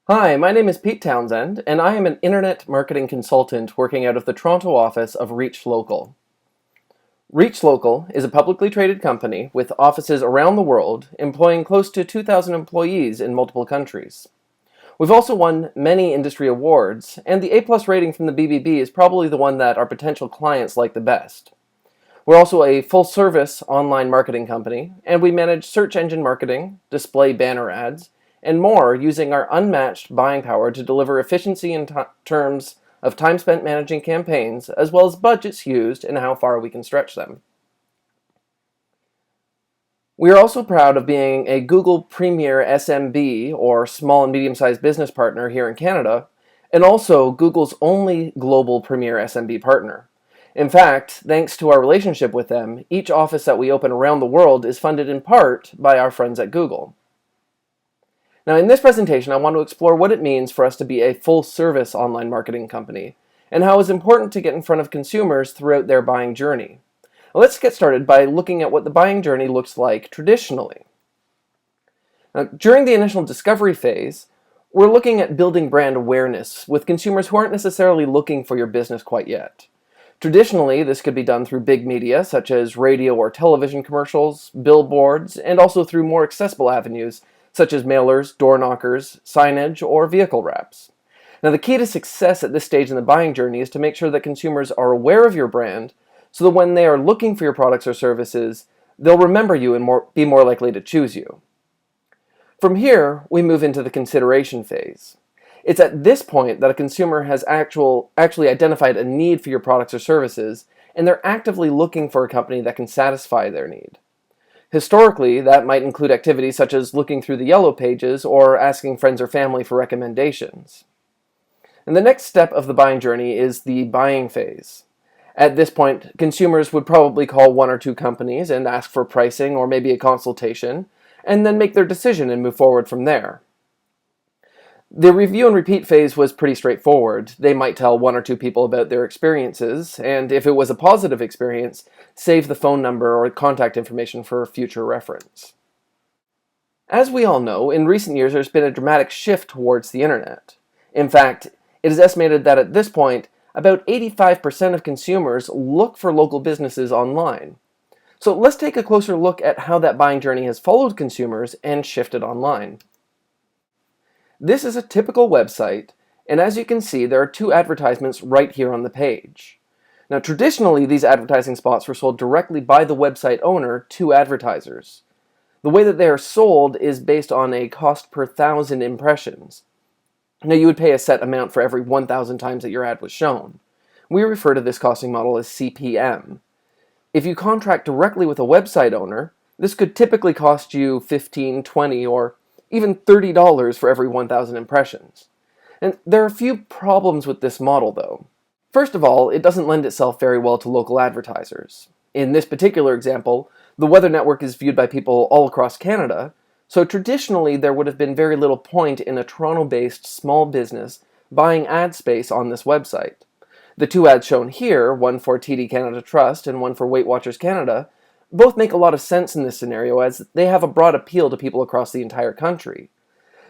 Hi, my name is Pete Townshend, and I am an internet marketing consultant working out of the Toronto office of ReachLocal. ReachLocal is a publicly traded company with offices around the world, employing close to 2,000 employees in multiple countries. We've also won many industry awards, and the A+ rating from the BBB is probably the one that our potential clients like the best. We're also a full-service online marketing company, and we manage search engine marketing, display banner ads, and more using our unmatched buying power to deliver efficiency in terms of time spent managing campaigns, as well as budgets used and how far we can stretch them. We are also proud of being a Google Premier SMB, or Small and Medium-Sized Business Partner here in Canada, and also Google's only global Premier SMB partner. In fact, thanks to our relationship with them, each office that we open around the world is funded in part by our friends at Google. Now, in this presentation, I want to explore what it means for us to be a full-service online marketing company, and how it's important to get in front of consumers throughout their buying journey. Now, let's get started by looking at what the buying journey looks like traditionally. Now, during the initial discovery phase, we're looking at building brand awareness with consumers who aren't necessarily looking for your business quite yet. Traditionally, this could be done through big media, such as radio or television commercials, billboards, and also through more accessible avenues, such as mailers, door knockers, signage, or vehicle wraps. Now, the key to success at this stage in the buying journey is to make sure that consumers are aware of your brand, so that when they are looking for your products or services, they'll remember you and be more likely to choose you. From here, we move into the consideration phase. It's at this point that a consumer has actually identified a need for your products or services, and they're actively looking for a company that can satisfy their need. Historically, that might include activities such as looking through the yellow pages or asking friends or family for recommendations. And the next step of the buying journey is the buying phase. At this point, consumers would probably call one or two companies and ask for pricing or maybe a consultation, and then make their decision and move forward from there. The review and repeat phase was pretty straightforward. They might tell one or two people about their experiences, and if it was a positive experience, save the phone number or contact information for future reference. As we all know, in recent years there's been a dramatic shift towards the internet. In fact, it is estimated that at this point, about 85% of consumers look for local businesses online. So let's take a closer look at how that buying journey has followed consumers and shifted online. This is a typical website, and as you can see, there are two advertisements right here on the page. Now, traditionally, these advertising spots were sold directly by the website owner to advertisers. The way that they are sold is based on a cost per 1,000 impressions. Now, you would pay a set amount for every 1,000 times that your ad was shown. We refer to this costing model as CPM. If you contract directly with a website owner, this could typically cost you $15, $20, or even $30 for every 1,000 impressions. And there are a few problems with this model, though. First of all, it doesn't lend itself very well to local advertisers. In this particular example, the Weather Network is viewed by people all across Canada, so traditionally there would have been very little point in a Toronto-based small business buying ad space on this website. The two ads shown here, one for TD Canada Trust and one for Weight Watchers Canada, both make a lot of sense in this scenario as they have a broad appeal to people across the entire country.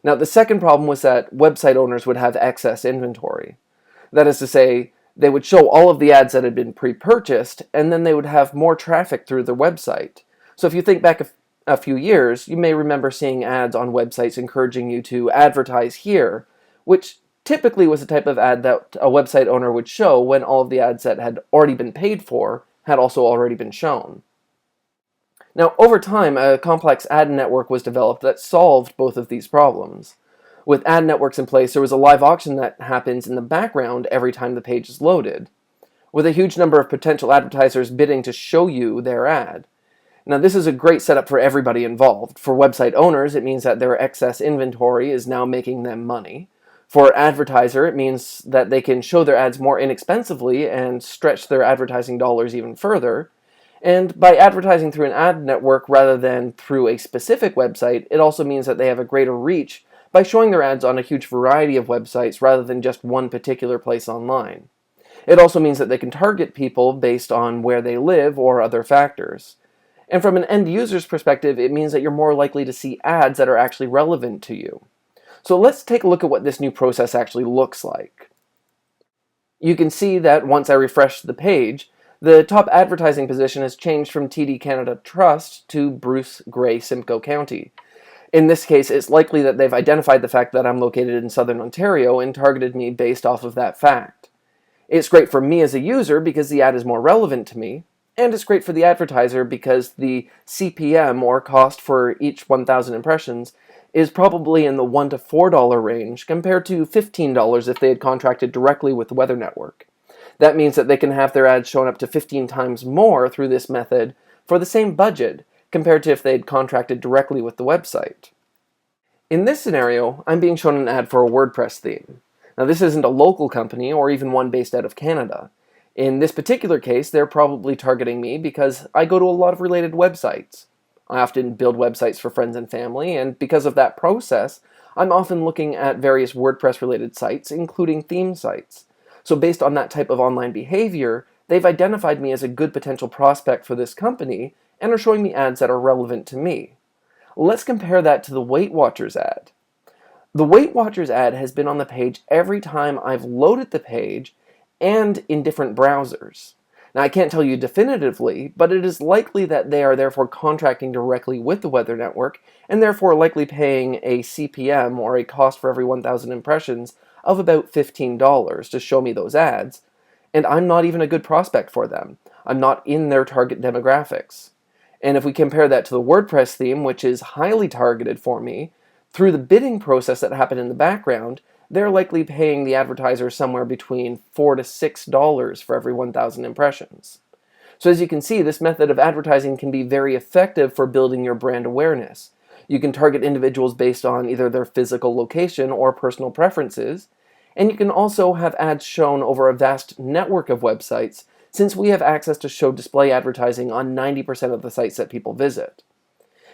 Now, the second problem was that website owners would have excess inventory. That is to say, they would show all of the ads that had been pre-purchased, and then they would have more traffic through their website. So if you think back a few years, you may remember seeing ads on websites encouraging you to advertise here, which typically was the type of ad that a website owner would show when all of the ads that had already been paid for had also already been shown. Now, over time, a complex ad network was developed that solved both of these problems. With ad networks in place, there was a live auction that happens in the background every time the page is loaded, with a huge number of potential advertisers bidding to show you their ad. Now, this is a great setup for everybody involved. For website owners, it means that their excess inventory is now making them money. For an advertiser, it means that they can show their ads more inexpensively and stretch their advertising dollars even further. And by advertising through an ad network rather than through a specific website, it also means that they have a greater reach by showing their ads on a huge variety of websites rather than just one particular place online. It also means that they can target people based on where they live or other factors. And from an end user's perspective, it means that you're more likely to see ads that are actually relevant to you. So let's take a look at what this new process actually looks like. You can see that once I refresh the page, the top advertising position has changed from TD Canada Trust to Bruce Grey Simcoe County. In this case, it's likely that they've identified the fact that I'm located in southern Ontario and targeted me based off of that fact. It's great for me as a user because the ad is more relevant to me, and it's great for the advertiser because the CPM, or cost for each 1,000 impressions, is probably in the $1 to $4 range compared to $15 if they had contracted directly with the Weather Network. That means that they can have their ads shown up to 15 times more through this method for the same budget compared to if they had contracted directly with the website. In this scenario, I'm being shown an ad for a WordPress theme. Now, this isn't a local company or even one based out of Canada. In this particular case, they're probably targeting me because I go to a lot of related websites. I often build websites for friends and family, and because of that process, I'm often looking at various WordPress-related sites, including theme sites. So based on that type of online behavior, they've identified me as a good potential prospect for this company and are showing me ads that are relevant to me. Let's compare that to the Weight Watchers ad. The Weight Watchers ad has been on the page every time I've loaded the page and in different browsers. Now, I can't tell you definitively, but it is likely that they are therefore contracting directly with the Weather Network and therefore likely paying a CPM, or a cost for every 1,000 impressions, of about $15 to show me those ads, and I'm not even a good prospect for them. I'm not in their target demographics. And if we compare that to the WordPress theme, which is highly targeted for me, through the bidding process that happened in the background, they're likely paying the advertiser somewhere between $4 to $6 for every 1,000 impressions. So as you can see, this method of advertising can be very effective for building your brand awareness. You can target individuals based on either their physical location or personal preferences, and you can also have ads shown over a vast network of websites, since we have access to show display advertising on 90% of the sites that people visit.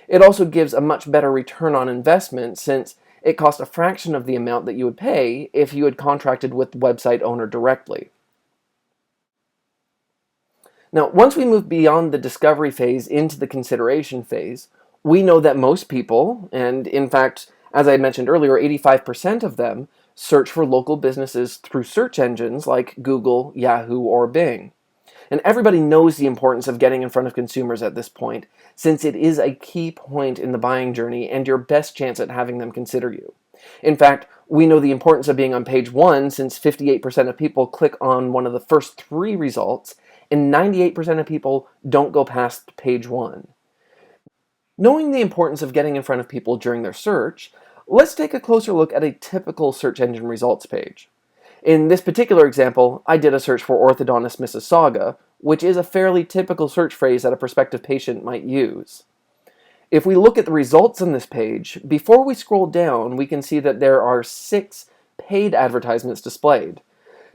It also gives a much better return on investment, since it costs a fraction of the amount that you would pay if you had contracted with the website owner directly. Now, once we move beyond the discovery phase into the consideration phase, we know that most people, and in fact, as I mentioned earlier, 85% of them, search for local businesses through search engines like Google, Yahoo, or Bing. And everybody knows the importance of getting in front of consumers at this point, since it is a key point in the buying journey and your best chance at having them consider you. In fact, we know the importance of being on page 1, since 58% of people click on one of the first 3 results, and 98% of people don't go past page 1. Knowing the importance of getting in front of people during their search, let's take a closer look at a typical search engine results page. In this particular example, I did a search for orthodontist Mississauga, which is a fairly typical search phrase that a prospective patient might use. If we look at the results on this page, before we scroll down, we can see that there are 6 paid advertisements displayed.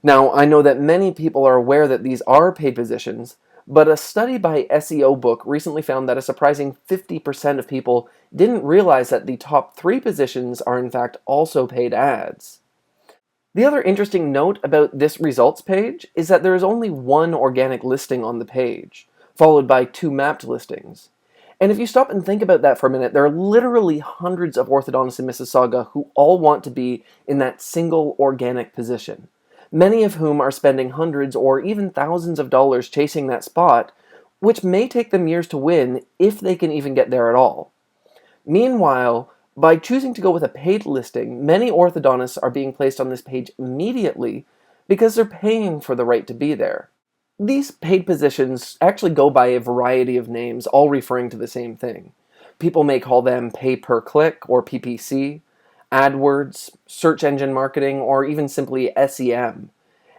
Now, I know that many people are aware that these are paid positions, but a study by SEO Book recently found that a surprising 50% of people didn't realize that the top 3 positions are in fact also paid ads. The other interesting note about this results page is that there is only 1 organic listing on the page, followed by 2 mapped listings. And if you stop and think about that for a minute, there are literally hundreds of orthodontists in Mississauga who all want to be in that single organic position, many of whom are spending hundreds or even thousands of dollars chasing that spot, which may take them years to win if they can even get there at all. Meanwhile, by choosing to go with a paid listing, many orthodontists are being placed on this page immediately because they're paying for the right to be there. These paid positions actually go by a variety of names, all referring to the same thing. People may call them pay-per-click or PPC, AdWords, search engine marketing, or even simply SEM.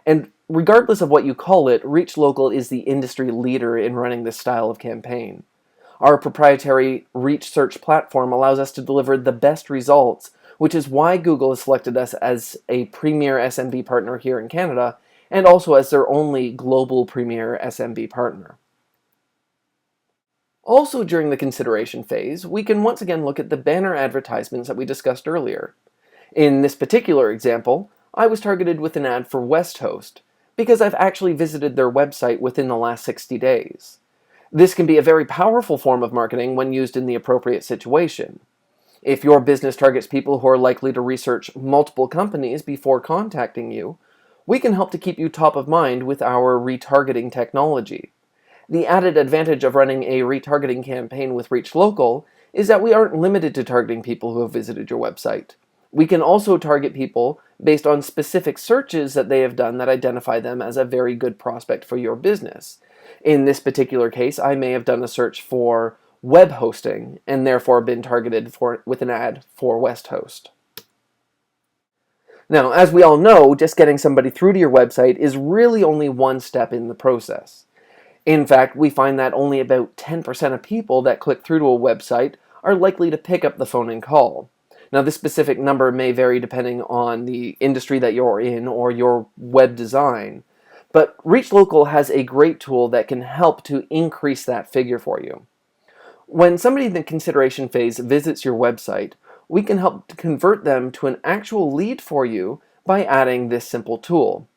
And regardless of what you call it, ReachLocal is the industry leader in running this style of campaign. Our proprietary Reach search platform allows us to deliver the best results, which is why Google has selected us as a premier SMB partner here in Canada, and also as their only global premier SMB partner. Also during the consideration phase, we can once again look at the banner advertisements that we discussed earlier. In this particular example, I was targeted with an ad for Westhost, because I've actually visited their website within the last 60 days. This can be a very powerful form of marketing when used in the appropriate situation. If your business targets people who are likely to research multiple companies before contacting you, we can help to keep you top of mind with our retargeting technology. The added advantage of running a retargeting campaign with ReachLocal is that we aren't limited to targeting people who have visited your website. We can also target people based on specific searches that they have done that identify them as a very good prospect for your business. In this particular case, I may have done a search for web hosting and therefore been targeted with an ad for West Host. Now, as we all know, just getting somebody through to your website is really only one step in the process. In fact, we find that only about 10% of people that click through to a website are likely to pick up the phone and call. Now, this specific number may vary depending on the industry that you're in or your web design, but ReachLocal has a great tool that can help to increase that figure for you. When somebody in the consideration phase visits your website, we can help to convert them to an actual lead for you by adding this simple tool.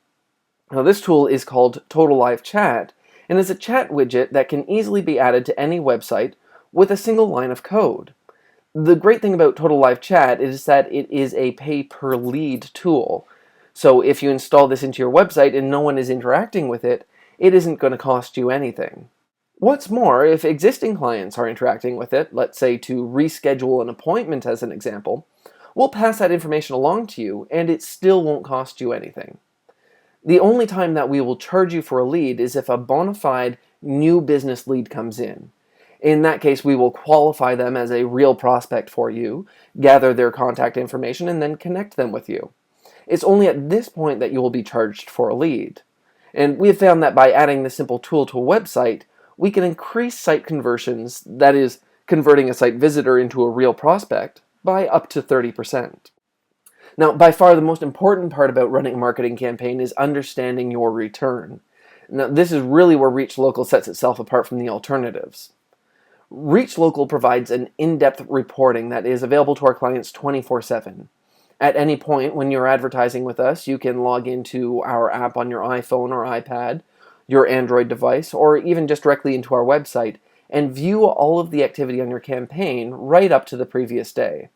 Now, this tool is called Total Live Chat and is a chat widget that can easily be added to any website with a single line of code. The great thing about Total Live Chat is that it is a pay-per-lead tool. So if you install this into your website and no one is interacting with it, it isn't going to cost you anything. What's more, if existing clients are interacting with it, let's say to reschedule an appointment as an example, we'll pass that information along to you and it still won't cost you anything. The only time that we will charge you for a lead is if a bona fide new business lead comes in. In that case, we will qualify them as a real prospect for you, gather their contact information, and then connect them with you. It's only at this point that you will be charged for a lead. And we have found that by adding this simple tool to a website, we can increase site conversions, that is, converting a site visitor into a real prospect, by up to 30%. Now, by far the most important part about running a marketing campaign is understanding your return. Now, this is really where ReachLocal sets itself apart from the alternatives. ReachLocal provides an in-depth reporting that is available to our clients 24/7. At any point when you're advertising with us, you can log into our app on your iPhone or iPad, your Android device, or even just directly into our website and view all of the activity on your campaign right up to the previous day.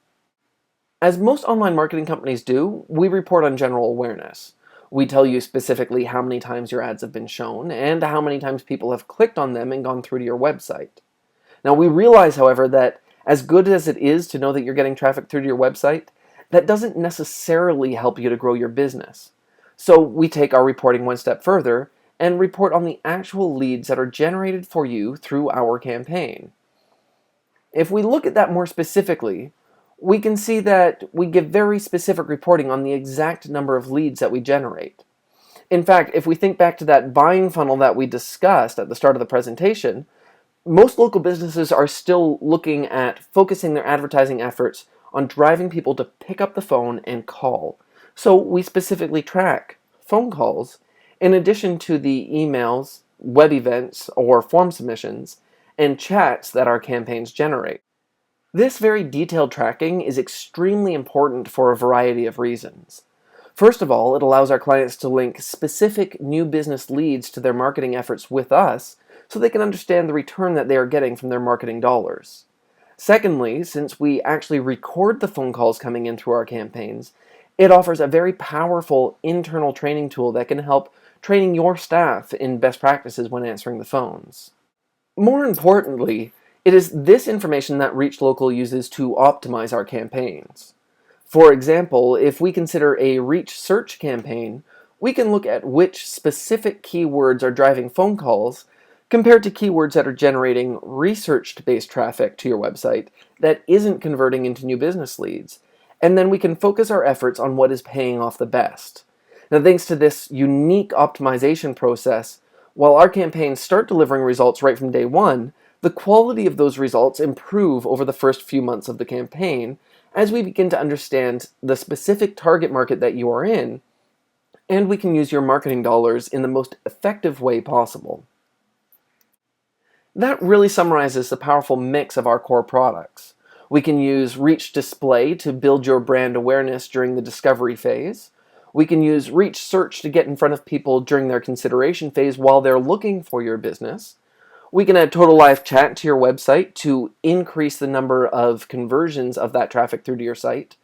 As most online marketing companies do, we report on general awareness. We tell you specifically how many times your ads have been shown and how many times people have clicked on them and gone through to your website. Now, we realize, however, that as good as it is to know that you're getting traffic through to your website, that doesn't necessarily help you to grow your business. So we take our reporting one step further and report on the actual leads that are generated for you through our campaign. If we look at that more specifically, we can see that we give very specific reporting on the exact number of leads that we generate. In fact, if we think back to that buying funnel that we discussed at the start of the presentation, most local businesses are still looking at focusing their advertising efforts on driving people to pick up the phone and call. So we specifically track phone calls in addition to the emails, web events, or form submissions, and chats that our campaigns generate. This very detailed tracking is extremely important for a variety of reasons. First of all, it allows our clients to link specific new business leads to their marketing efforts with us so they can understand the return that they are getting from their marketing dollars. Secondly, since we actually record the phone calls coming in through our campaigns, it offers a very powerful internal training tool that can help training your staff in best practices when answering the phones. More importantly, it is this information that ReachLocal uses to optimize our campaigns. For example, if we consider a reach search campaign, we can look at which specific keywords are driving phone calls compared to keywords that are generating research-based traffic to your website that isn't converting into new business leads, and then we can focus our efforts on what is paying off the best. Now, thanks to this unique optimization process, while our campaigns start delivering results right from day one, the quality of those results improve over the first few months of the campaign as we begin to understand the specific target market that you are in, and we can use your marketing dollars in the most effective way possible. That really summarizes the powerful mix of our core products. We can use Reach Display to build your brand awareness during the discovery phase. We can use Reach Search to get in front of people during their consideration phase while they're looking for your business. We can add total live chat to your website to increase the number of conversions of that traffic through to your site.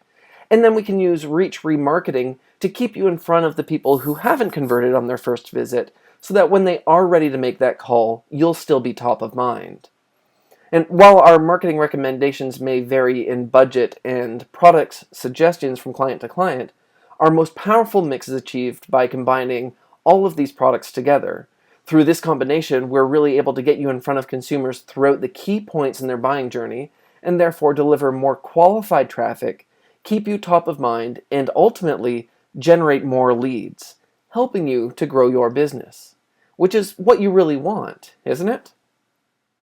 And then we can use reach remarketing to keep you in front of the people who haven't converted on their first visit, so that when they are ready to make that call, you'll still be top of mind. And while our marketing recommendations may vary in budget and product suggestions from client to client, our most powerful mix is achieved by combining all of these products together. Through this combination, we're really able to get you in front of consumers throughout the key points in their buying journey, and therefore deliver more qualified traffic, keep you top of mind, and ultimately generate more leads, helping you to grow your business. Which is what you really want, isn't it?